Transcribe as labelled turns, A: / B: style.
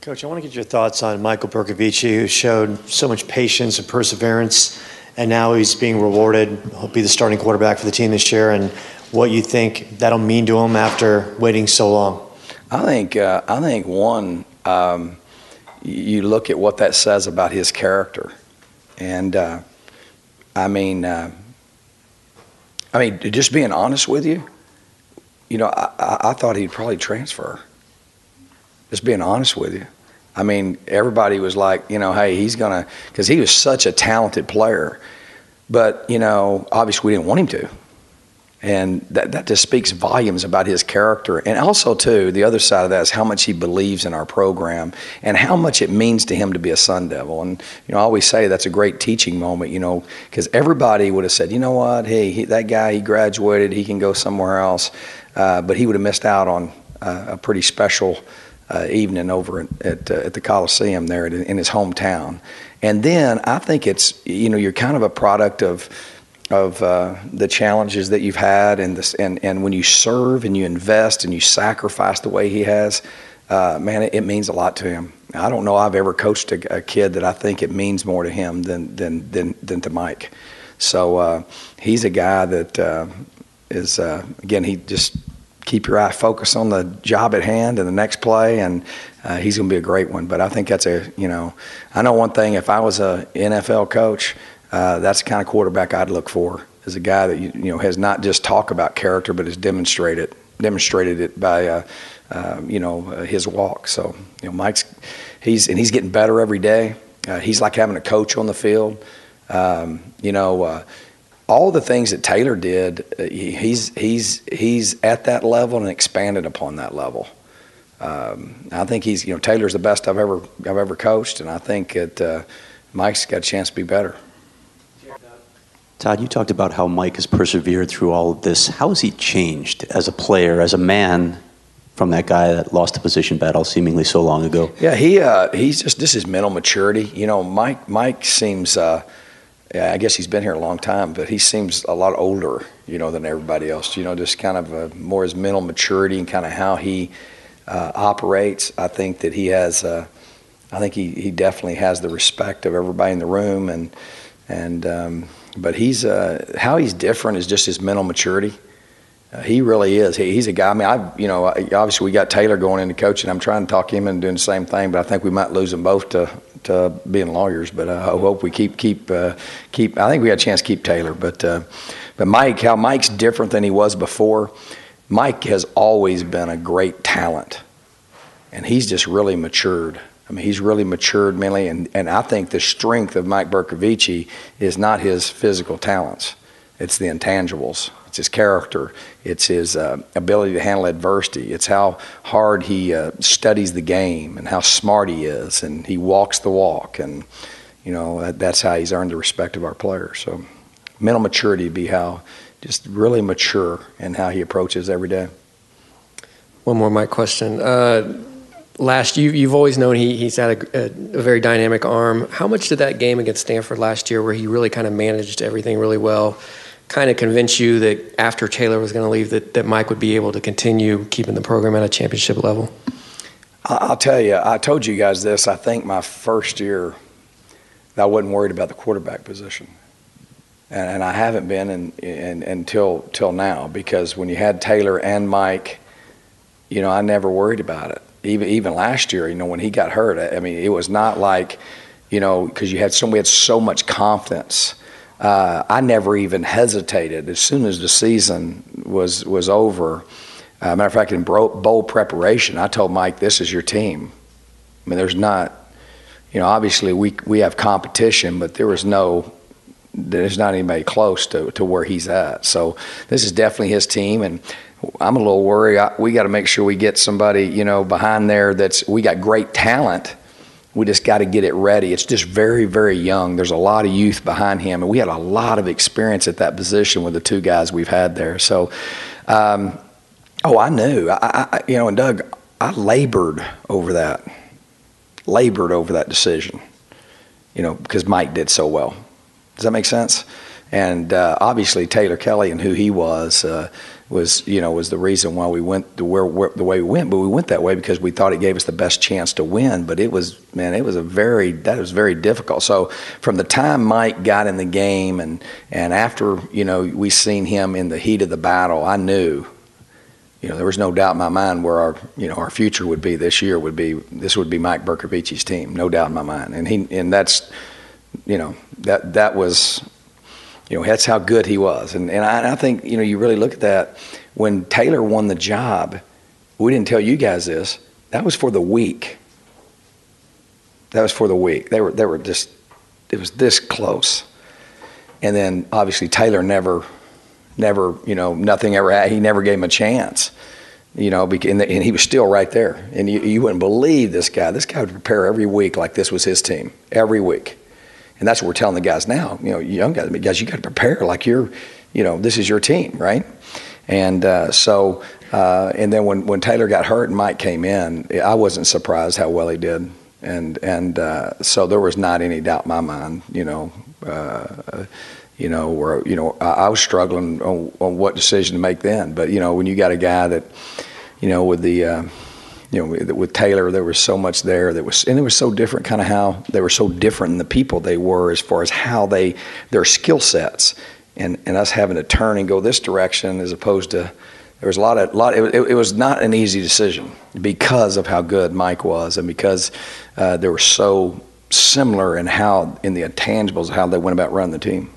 A: Coach, I want to get your thoughts on Michael Bercovici, who showed so much patience and perseverance, and now he's being rewarded. He'll be the starting quarterback for the team this year, and what you think that'll mean to him after waiting so long.
B: I think one, you look at what that says about his character, and just being honest with you, I thought he'd probably transfer. Just being honest with you. I mean, everybody was like, hey, he's going to, because he was such a talented player. But, obviously we didn't want him to. And that just speaks volumes about his character. And also, too, the other side of that is how much he believes in our program and how much it means to him to be a Sun Devil. And, I always say that's a great teaching moment, because everybody would have said, you know what, hey, that guy, he graduated, he can go somewhere else. But he would have missed out on a pretty special evening over at the Coliseum there in his hometown. And then I think it's, you're kind of a product of the challenges that you've had, and when you serve and you invest and you sacrifice the way he has, man, it means a lot to him. I don't know I've ever coached a kid that I think it means more to him than to Mike. So he's a guy that is, again, he just keep your eye focused on the job at hand and the next play, and he's going to be a great one. But I think that's I know one thing, if I was a NFL coach, that's the kind of quarterback I'd look for, is a guy that has not just talk about character, but has demonstrated it by his walk. So Mike's he's getting better every day. He's like having a coach on the field. All the things that Taylor did, he's at that level and expanded upon that level. I think Taylor's the best I've ever coached, and I think that Mike's got a chance to be better.
C: Todd, you talked about how Mike has persevered through all of this. How has he changed as a player, as a man, from that guy that lost the position battle seemingly so long ago?
B: Yeah, he's just, this is mental maturity. Mike seems, I guess he's been here a long time, but he seems a lot older, than everybody else. Just kind of more his mental maturity and kind of how he operates. I think that he has, he definitely has the respect of everybody in the room, but how he's different is just his mental maturity. He really is. He's a guy. I mean, obviously we got Taylor going into coaching. I'm trying to talk him into doing the same thing, but I think we might lose them both to being lawyers. But I hope we keep. I think we got a chance to keep Taylor. But Mike, how Mike's different than he was before. Mike has always been a great talent, and he's just really matured. I mean, he's really matured mentally, and I think the strength of Mike Bercovici is not his physical talents. It's the intangibles. It's his character. It's his ability to handle adversity. It's how hard he studies the game and how smart he is, and he walks the walk, and that's how he's earned the respect of our players. So mental maturity would be how just really mature in how he approaches every day.
D: One more Mike question. You've always known he's had a very dynamic arm. How much did that game against Stanford last year, where he really kind of managed everything really well, kind of convince you that after Taylor was going to leave that Mike would be able to continue keeping the program at a championship level?
B: I'll tell you, I told you guys this, I think my first year I wasn't worried about the quarterback position. And I haven't been until now, because when you had Taylor and Mike, I never worried about it. Even last year, when he got hurt, I mean, it was not like, because we had so much confidence. I never even hesitated. As soon as the season was over, matter of fact, in bowl preparation, I told Mike, this is your team. I mean, there's not, obviously we have competition, but there's not anybody close to where he's at. So this is definitely his team, and I'm a little worried. We got to make sure we get somebody, behind there we got great talent. We just got to get it ready. It's just very, very young. There's a lot of youth behind him, and we had a lot of experience at that position with the two guys we've had there. So, I knew. And Doug, I labored over that decision, because Mike did so well. Does that make sense? Obviously Taylor Kelly and who he was the reason why we went the way we went. But we went that way because we thought it gave us the best chance to win. But that was very difficult. So from the time Mike got in the game and after we seen him in the heat of the battle, I knew. There was no doubt in my mind where our future would be this year. This would be Mike Bercovici's team, no doubt in my mind. And that's that was that's how good he was. And I think you really look at that when Taylor won the job. We didn't tell you guys this. That was for the week. They were just, it was this close. And then obviously Taylor never, nothing ever happened. He never gave him a chance, and he was still right there. And you wouldn't believe this guy. This guy would prepare every week like this was his team, every week. And that's what we're telling the guys now, young guys, you got to prepare like this is your team, right? And and then when Taylor got hurt and Mike came in, I wasn't surprised how well he did. And so there was not any doubt in my mind, where I was struggling on what decision to make then. But when you got a guy that, with Taylor, there was so much there and it was so different, kind of how they were so different in the people they were as far as how their skill sets, and us having to turn and go this direction as opposed to. There was a lot. It was not an easy decision because of how good Mike was, and because they were so similar in the intangibles, how they went about running the team.